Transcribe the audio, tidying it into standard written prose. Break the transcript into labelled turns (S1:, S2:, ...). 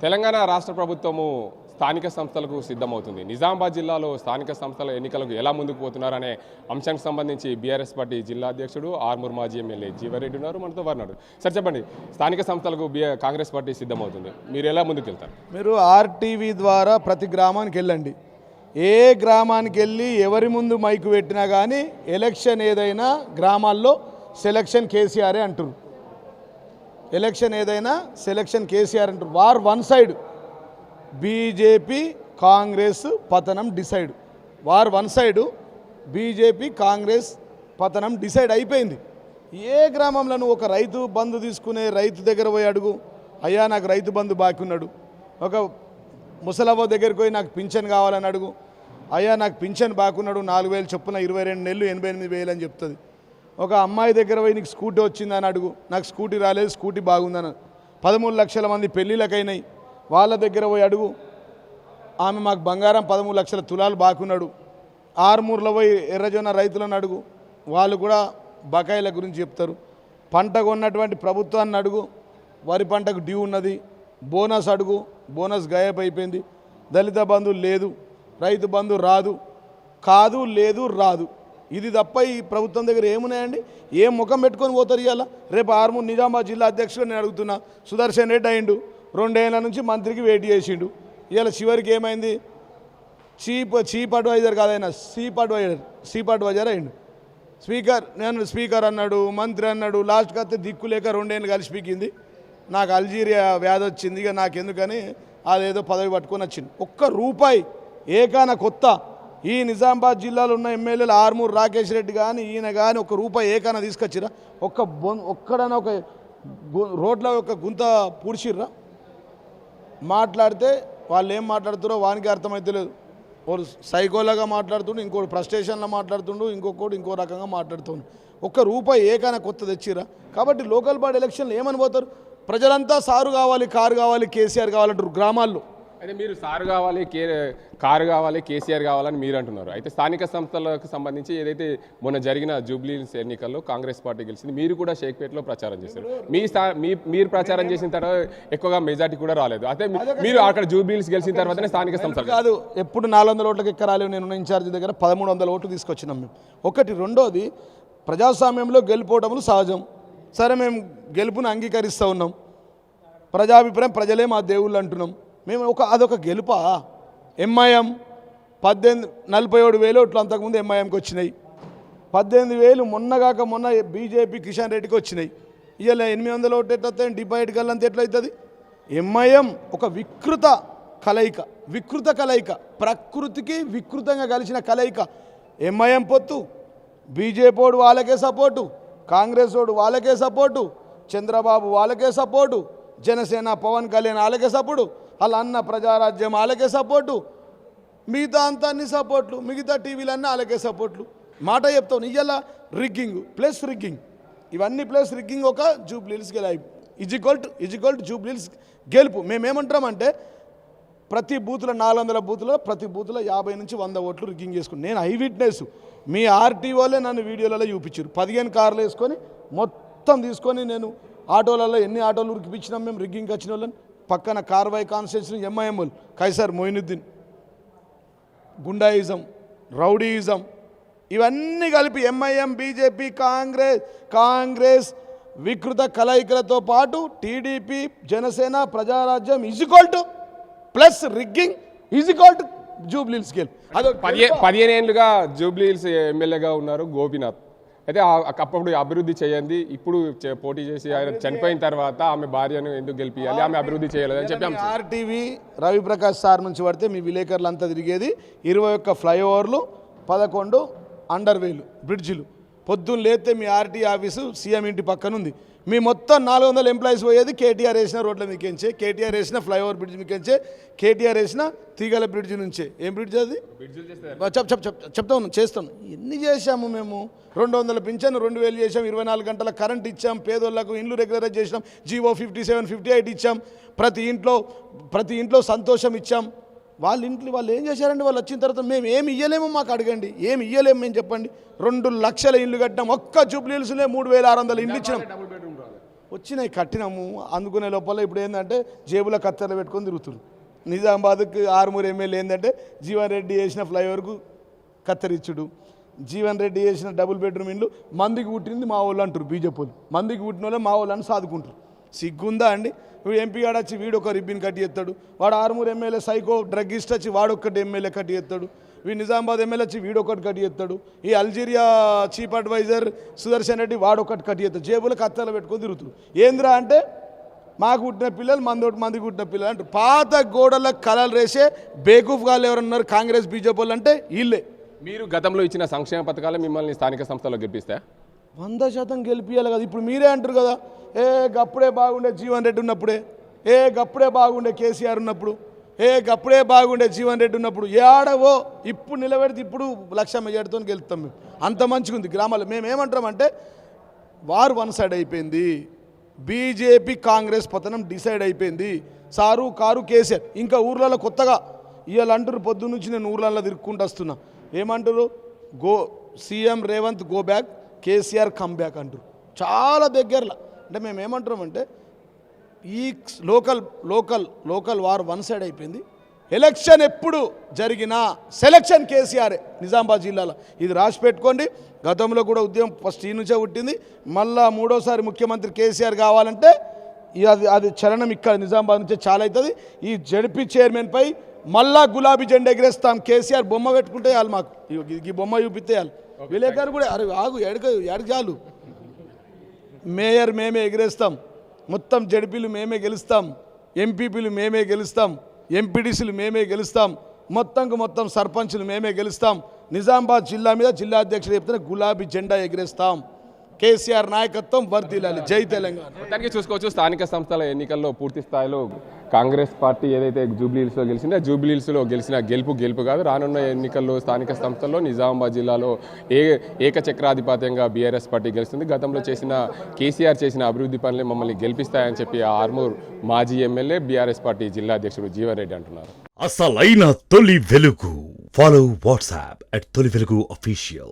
S1: తెలంగాణ రాష్ట్ర ప్రభుత్వము స్థానిక సంస్థలకు సిద్ధమవుతుంది. నిజామాబాద్ జిల్లాలో స్థానిక సంస్థల ఎన్నికలకు ఎలా ముందుకు పోతున్నారనే అంశానికి సంబంధించి బీఆర్ఎస్ పార్టీ జిల్లా అధ్యక్షుడు ఆర్మూర్ మాజీ ఎమ్మెల్యే జీవారెడ్డి ఉన్నారు, మనతో వారు. సార్ చెప్పండి, స్థానిక సంస్థలకు కాంగ్రెస్ పార్టీ సిద్ధమవుతుంది, మీరు ఎలా ముందుకు వెళ్తారు?
S2: మీరు ఆర్టీవీ ద్వారా ప్రతి గ్రామానికి వెళ్ళండి. ఏ గ్రామానికి వెళ్ళి ఎవరి ముందు మైకు పెట్టినా కానీ ఎలక్షన్ ఏదైనా గ్రామాల్లో సెలక్షన్ కేసీఆరే అంటారు. ఎలక్షన్ ఏదైనా సెలక్షన్ కేసీఆర్ అంటారు. War one side, BJP Congress పతనం decide. War one side, BJP Congress పతనం డిసైడ్ అయిపోయింది. ఏ గ్రామంలో నువ్వు ఒక రైతు బంధు తీసుకునే రైతు దగ్గర పోయి అడుగు, అయ్యా నాకు రైతు బంధు బాకీ ఉన్నాడు. ఒక ముసలవ్వ దగ్గరికి పోయి నాకు పింఛన్ కావాలని అడుగు, అయ్యా నాకు పింఛన్ బాకున్నాడు, 4,000 చొప్పున 22 నెలలు 88,000 అని చెప్తుంది. ఒక అమ్మాయి దగ్గర పోయి నీకు స్కూటీ వచ్చిందని అడుగు, నాకు స్కూటీ రాలేదు, స్కూటీ బాగుందని. 13 లక్షల మంది పెళ్ళిళ్ళకైనాయి, వాళ్ళ దగ్గర పోయి అడుగు, ఆమె మాకు బంగారం 13 లక్షల తులాలు బాకున్నాడు. ఆర్మూర్లో పోయి ఎర్రజొన్న రైతులను అడుగు, వాళ్ళు కూడా బకాయిల గురించి చెప్తారు. పంట కొన్నటువంటి ప్రభుత్వాన్ని అడుగు, వరి పంటకు డ్యూ ఉన్నది. బోనస్ అడుగు, బోనస్ గాయబ్ అయిపోయింది. దళిత బంధు లేదు, రైతు బంధు రాదు, కాదు లేదు రాదు. ఇది తప్ప ఈ ప్రభుత్వం దగ్గర ఏమున్నాయండి? ఏం ముఖం పెట్టుకొని పోతారు ఇవాళ? రేపు ఆర్మూర్ నిజామాబాద్ జిల్లా అధ్యక్షుడు నేను అడుగుతున్నా, సుదర్శన్ రెడ్డి అయిండు, 2 ఏళ్ల నుంచి మంత్రికి వెయిట్ చేసిండు. ఇవాళ చివరికి ఏమైంది? చీఫ్ అడ్వైజర్ కాదైనా చీఫ్ అడ్వైజర్ అయిండు. నేను స్పీకర్ అన్నాడు, మంత్రి అన్నాడు, లాస్ట్కి వస్తే దిక్కు లేక 2 ఏళ్ళు కలిసి పీకింది. నాకు అల్జీరియా వ్యాధి వచ్చింది, ఇక నాకెందుకని అదేదో పదవి పట్టుకొని వచ్చింది. ₹1 ఏకాన కొత్త ఈ నిజామాబాద్ జిల్లాలో ఉన్న ఎమ్మెల్యేలు ఆర్మూర్ రాకేష్ రెడ్డి కానీ ఈయన కానీ ₹1 ఏకాన తీసుకొచ్చిరా? ఒక్కడన ఒక రోడ్ల ఒక గుంత పూడ్చిర్రా? మాట్లాడితే వాళ్ళు ఏం మాట్లాడుతారో వానికి అర్థమైతే లేదు. ఒకడు సైకోలాగా మాట్లాడుతుండు, ఇంకోటి ఫ్రస్ట్రేషన్లో మాట్లాడుతుండు, ఇంకొకటి ఇంకో రకంగా మాట్లాడుతుండు. ₹1 ఏకాన కొత్త తెచ్చిరా? కాబట్టి లోకల్ బాడీ ఎలక్షన్లు ఏమని పోతారు? ప్రజలంతా సారు కావాలి, కారు కావాలి, కేసీఆర్ కావాలంటారు గ్రామాల్లో.
S1: అయితే మీరు సారు కావాలి, కారు కావాలి, కేసీఆర్ కావాలని మీరు అంటున్నారు. అయితే స్థానిక సంస్థలకు సంబంధించి ఏదైతే మొన్న జరిగిన జూబ్లీహిల్స్ ఎన్నికల్లో కాంగ్రెస్ పార్టీ గెలిచింది, మీరు కూడా షేక్పేటలో ప్రచారం చేశారు. మీరు ప్రచారం చేసిన తర్వాత ఎక్కువగా మెజార్టీ కూడా రాలేదు. అయితే మీరు అక్కడ జూబ్లీహిల్స్ గెలిచిన తర్వాతనే స్థానిక సంస్థలు
S2: కాదు, ఎప్పుడు 400 ఓట్లకి ఎక్క రాలేవు. నేను ఇన్ఛార్జ్ దగ్గర 1300 ఓట్లు తీసుకొచ్చినాం మేము. ఒకటి. రెండోది, ప్రజాస్వామ్యంలో గెలిపోవటములు సహజం. సరే, మేము గెలుపుని అంగీకరిస్తూ ఉన్నాం. ప్రజాభిప్రాయం, ప్రజలే మా దేవుళ్ళు అంటున్నాం మేము. అదొక గెలుపా? ఎంఐఎం 47,000 ఓట్లు అంతకుముందు ఎంఐఎంకి వచ్చినాయి. 18,000 మొన్న బీజేపీ కిషన్ రెడ్డికి వచ్చినాయి. ఇవాళ 800 ఓట్లు ఎట్లా డిపాజిట్ గల్లంత ఎట్లయితుంది? ఎంఐఎం ఒక వికృత కలయిక, ప్రకృతికి వికృతంగా కలిసిన కలయిక. ఎంఐఎం పొత్తు, బీజేపీ వాడు వాళ్ళకే సపోర్టు, కాంగ్రెస్ వాడు వాళ్ళకే సపోర్టు, చంద్రబాబు వాళ్ళకే సపోర్టు, జనసేన పవన్ కళ్యాణ్ వాళ్ళకే సపోర్టు, వాళ్ళ అన్న ప్రజారాజ్యం వాళ్ళకే సపోర్టు, మిగతా అంతా అన్ని సపోర్ట్లు, మిగతా టీవీలన్నీ వాళ్ళకే సపోర్ట్లు. మాట చెప్తాను, ఇవాళ రిగ్గింగ్ ప్లస్ రిగ్గింగ్, ఇవన్నీ ప్లస్ రిగ్గింగ్ ఒక జూబ్లీహిల్స్ గెలి ఈజ్ఈక్వల్ టు జూబ్లీహిల్స్ గెలుపు. మేమేమంటామంటే ప్రతి బూత్లో 400 బూత్లో ప్రతి బూత్లో 50 నుంచి 100 ఓట్లు రిగ్గింగ్ చేసుకుని నేను ఐ విట్నెస్. మీ ఆర్టీఓలే నన్ను వీడియోలలో చూపించారు. 15 కార్లు వేసుకొని మొత్తం తీసుకొని నేను ఆటోలలో ఎన్ని ఆటోలు ఉరికిపించినాం మేము రిగ్గింగ్కి వచ్చిన వాళ్ళని. పక్కన కార్వాయి కాన్స్టిట్యూన్సీ ఎంఐఎం వాళ్ళు, కైసర్ మొయినుద్దీన్, గుండాయిజం, రౌడీయిజం, ఇవన్నీ కలిపి ఎంఐఎం, బీజేపీ, కాంగ్రెస్ వికృత కలయికలతో పాటు TDP, Janasena, Prajarajyam is equal to plus rigging is equal to Jubilee Hills గెలుపు.
S1: అది 15 ఏళ్ళుగా జూబ్లీహిల్స్ ఎమ్మెల్యేగా ఉన్నారు గోపీనాథ్. అయితే అప్పుడు అభివృద్ధి చేయండి, ఇప్పుడు పోటీ చేసి ఆయన చనిపోయిన తర్వాత ఆమె భార్యను ఎందుకు గెలిపియాలి, ఆమె అభివృద్ధి చేయలేదని చెప్పి
S2: ఆర్టీవీ రవిప్రకాష్ సార్ నుంచి పడితే మీ విలేకరులు అంతా తిరిగేది 21 ఫ్లైఓవర్లు, 11 అండర్వేలు బ్రిడ్జిలు. పొద్దున్న లేస్తే మీ ఆర్టీ ఆఫీసు సీఎం ఇంటి పక్కన ఉంది. మీ మొత్తం 400 ఎంప్లాయీస్ పోయేది కేటీఆర్ వేసిన రోడ్ల మీకెంచే, కేటీఆర్ వేసిన ఫ్లైఓవర్ బ్రిడ్జ్ మీకెంచే, కేటీఆర్ వేసిన తీగల బ్రిడ్జ్ నుంచే. ఏం బ్రిడ్జ్ అది? చెప్తా ఉన్నాం, చేస్తాం. ఎన్ని చేశాము మేము? 200 పింఛను 2000 చేసాం, 24 గంటల కరెంట్ ఇచ్చాం, పేదోళ్లకు ఇండ్లు రెగ్యులరైజ్ చేసినాం, జీవో 57, 58 ఇచ్చాం, ప్రతి ఇంట్లో సంతోషం ఇచ్చాం. వాళ్ళు ఏం చేశారండి? వాళ్ళు వచ్చిన తర్వాత మేము ఏమి ఇయ్యలేమో మాకు అడగండి, ఏమి ఇయ్యలేము మేము చెప్పండి. 2 లక్షల ఇల్లు కట్టినాం. ఒక్క జూబ్లీహిల్స్లో 3,600 ఇల్లు ఇచ్చినాం. వచ్చినాయి కట్టినాము అందుకునే లోపల ఇప్పుడు ఏంటంటే జేబులో కత్తెరలు పెట్టుకొని తిరుగుతున్నారు. నిజామాబాద్కి ఆరుమూరు ఎమ్మెల్యే ఏంటంటే జీవన్ రెడ్డి చేసిన ఫ్లైఓవర్కు కత్తెరిచ్చుడు, జీవన్ రెడ్డి చేసిన డబుల్ బెడ్రూమ్ ఇండ్లు మందికి పుట్టింది మా వాళ్ళు అంటారు. బీజేపీ వాళ్ళు మందికి పుట్టిన వాళ్ళే మా వాళ్ళని సాదుకుంటారు. సిగ్గుందా అండి? వీడు ఎంపీ గాడు వచ్చి వీడు ఒక రిబ్బిన్ కట్టి ఎత్తాడు, వాడు ఆరుమూరు ఎమ్మెల్యే సైకో డ్రగ్గిస్ట్ వచ్చి వాడొక్కటి ఎమ్మెల్యే కట్టి ఎత్తాడు, వీడు నిజామాబాద్ ఎమ్మెల్యే వచ్చి వీడొకటి కట్టి ఎత్తాడు, ఈ Algeria chief adviser Sudarshan Reddy వాడొకటి కట్టి ఎత్తాడు, జేబులో కత్తెరలు పెట్టుకొని తిరుగుతాడు. ఏంద్రా అంటే మాకు పుట్టిన పిల్లలు మందికి పుట్టిన పిల్లలు అంటారు. పాత గోడలకు కలలు రేసే బేకూఫ్ గాళ్ళు ఎవరన్నారు కాంగ్రెస్ బీజేపీ వాళ్ళు అంటే వీళ్ళే.
S1: మీరు గతంలో ఇచ్చిన సంక్షేమ పథకాలు మిమ్మల్ని స్థానిక సంస్థల్లో గెలిపిస్తాయా?
S2: 100% గెలిపియాలి కదా. ఇప్పుడు మీరే అంటారు కదా, గప్పుడే బాగుండే జీవన్ రెడ్డి ఉన్నప్పుడే, గప్పుడే బాగుండే కేసీఆర్ ఉన్నప్పుడు, గప్పుడే బాగుండే జీవన్ రెడ్డి ఉన్నప్పుడు. ఆడవో ఇప్పుడు నిలబెడితే ఇప్పుడు 1,00,000 మెజార్టీతో గెలుస్తాం మేము. అంత మంచిగా ఉంది గ్రామాల్లో. మేము ఏమంటామంటే వారు వన్ సైడ్ అయిపోయింది, బీజేపీ కాంగ్రెస్ పతనం డిసైడ్ అయిపోయింది. Sir car KCR. ఇంకా ఊర్లలో కొత్తగా ఇవాళ అంటారు, పొద్దు నుంచి నేను ఊర్లలో తిరుక్కుంటూ వస్తున్నా. ఏమంటారు? CM Revanth go back, KCR come back అంటారు. చాలా దగ్గరలో. అంటే మేము ఏమంటున్నామంటే ఈ లోకల్ వార్ వన్ సైడ్ అయిపోయింది. ఎలక్షన్ ఎప్పుడు జరిగినా సెలక్షన్ కేసీఆర్ నిజామాబాద్ జిల్లాలో. ఇది రాసి పెట్టుకోండి. గతంలో కూడా ఉద్యమం ఫస్ట్ ఈ నుంచే పుట్టింది. మళ్ళా మూడోసారి ముఖ్యమంత్రి కేసీఆర్ కావాలంటే అది చలనం ఇక్కడ నిజామాబాద్ నుంచే చాలా అవుతుంది. ఈ జడ్పీ చైర్మన్పై మళ్ళా గులాబీ జెండా ఎగరేస్తాం. కేసీఆర్ బొమ్మ పెట్టుకుంటే చాలు, మాకు ఈ బొమ్మ చూపిస్తే చాలు. విలేకరు కూడా అరే ఆగు ఎడక చాలు. మేయర్ మేమే ఎగరేస్తాం, మొత్తం జడ్పీలు మేమే గెలుస్తాం, ఎంపీపీలు మేమే గెలుస్తాం, ఎంపీడీసీలు మేమే గెలుస్తాం, మొత్తం సర్పంచులు మేమే గెలుస్తాం. నిజామాబాద్ జిల్లా మీద జిల్లా అధ్యక్షుడు చెప్తే గులాబీ జెండా ఎగరేస్తాం. కేసీఆర్ నాయకత్వం వర్ధిల్లాలి. జై తెలంగాణ.
S1: మొత్తానికి చూసుకోవచ్చు, స్థానిక సంస్థల ఎన్నికల్లో పూర్తి స్థాయిలో కాంగ్రెస్ పార్టీ ఏదైతే జూబ్లీహిల్స్లో గెలిచిందో జూబ్లీహిల్స్లో గెలిచిన గెలుపు కాదు. రానున్న ఎన్నికల్లో స్థానిక సంస్థల్లో నిజామాబాద్ జిల్లాలో ఏకచక్రాధిపత్యంగా బీఆర్ఎస్ పార్టీ గెలుస్తుంది. గతంలో కేసీఆర్ చేసిన అభివృద్ధి పనులే మమ్మల్ని గెలిపిస్తాయని చెప్పి ఆర్మూర్ మాజీ ఎమ్మెల్యే బీఆర్ఎస్ పార్టీ జిల్లా అధ్యక్షుడు జీవన్ రెడ్డి అంటున్నారు.
S3: అసలైన తొలి వెలుగు. ఫాలో వాట్సాప్ @తొలి వెలుగు అఫీషియల్.